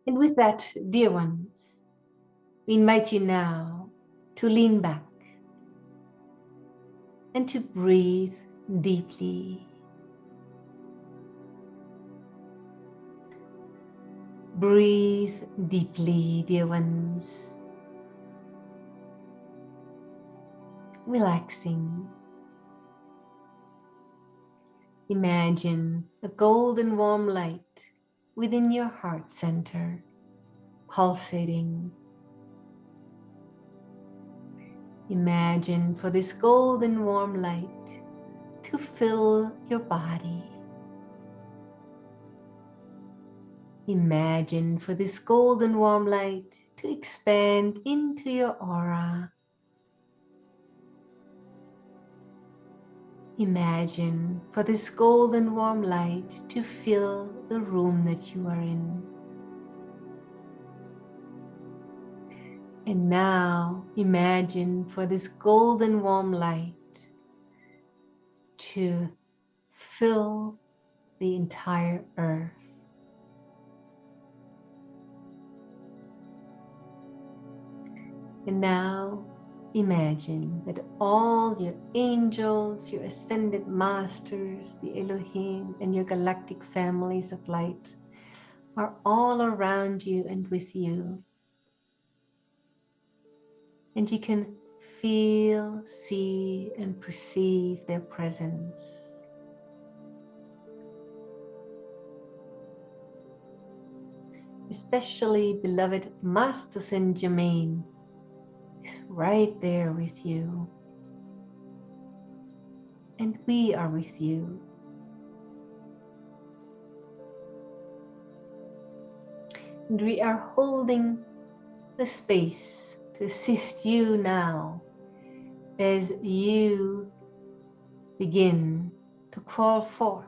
And with that, dear ones, we invite you now to lean back and to breathe deeply. Breathe deeply, dear ones. Relaxing. Imagine a golden warm light within your heart center, pulsating. Imagine for this golden warm light to fill your body. Imagine for this golden warm light to expand into your aura. Imagine for this golden warm light to fill the room that you are in. And now imagine for this golden warm light to fill the entire earth. And now imagine that all your angels, your ascended masters, the Elohim, and your galactic families of light are all around you and with you. And you can feel, see, and perceive their presence. Especially beloved Master Saint Germain is right there with you. And we are with you. And we are holding the space to assist you now as you begin to crawl forth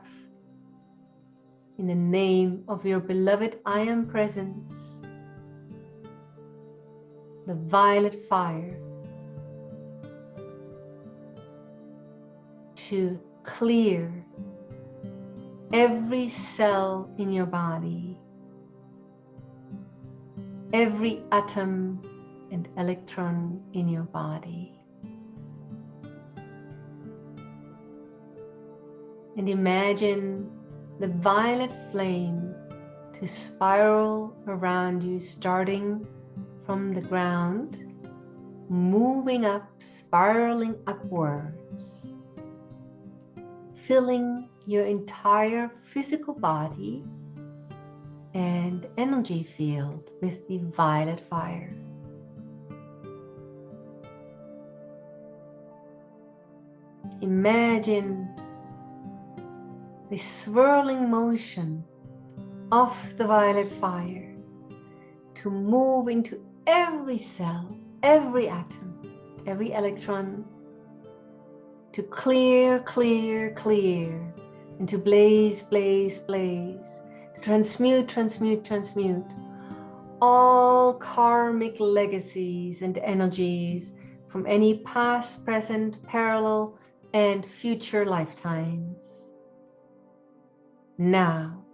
in the name of your beloved I Am Presence, the violet fire, to clear every cell in your body, every atom and electron in your body. And imagine the violet flame to spiral around you, starting from the ground, moving up, spiraling upwards, filling your entire physical body and energy field with the violet fire. Imagine the swirling motion of the violet fire to move into every cell, every atom, every electron, to clear, clear, clear, and to blaze, blaze, blaze, to transmute, transmute, transmute all karmic legacies and energies from any past, present, parallel, and future lifetimes. Now,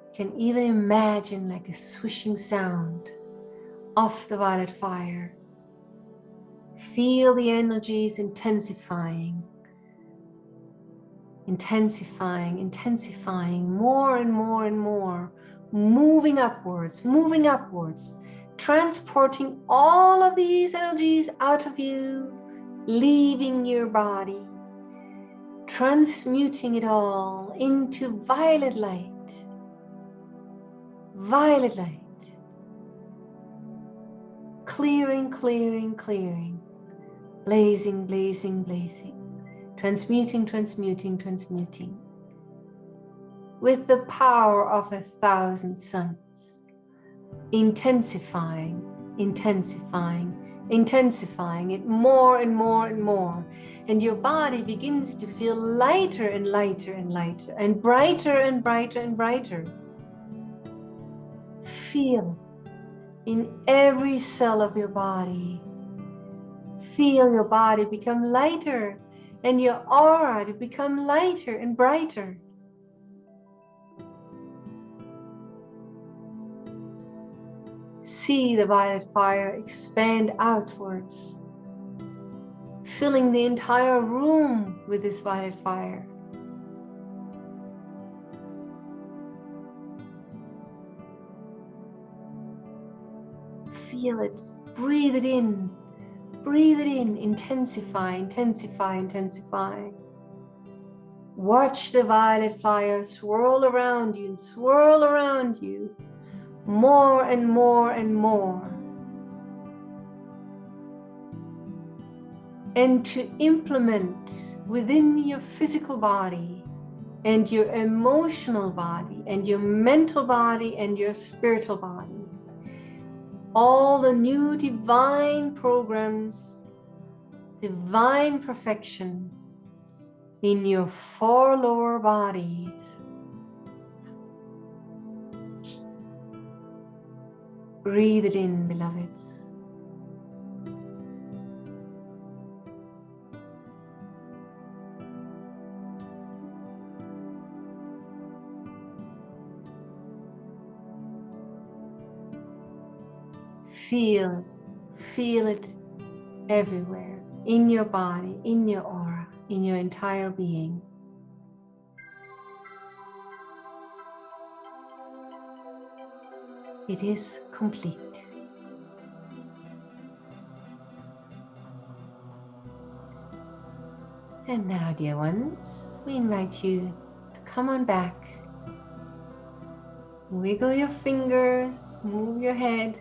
you can even imagine like a swishing sound of the violet fire. Feel the energies intensifying, intensifying, intensifying, more and more and more, moving upwards, transporting all of these energies out of you, leaving your body, transmuting it all into violet light, clearing, clearing, clearing, blazing, blazing, blazing, transmuting, transmuting, transmuting, with the power of 1,000 suns. Intensifying, intensifying, intensifying it more and more and more. And your body begins to feel lighter and lighter and lighter, and brighter and brighter and brighter. Feel in every cell of your body. Feel your body become lighter and your aura to become lighter and brighter. See the violet fire expand outwards, filling the entire room with this violet fire. Feel it, breathe it in, intensify, intensify, intensify. Watch the violet fire swirl around you and swirl around you, more and more and more. And to implement within your physical body and your emotional body and your mental body and your spiritual body, all the new divine programs, divine perfection in your 4 lower bodies. Breathe it in, beloveds. Feel it everywhere, in your body, in your aura, in your entire being. It is complete. And now, dear ones, we invite you to come on back. Wiggle your fingers, move your head.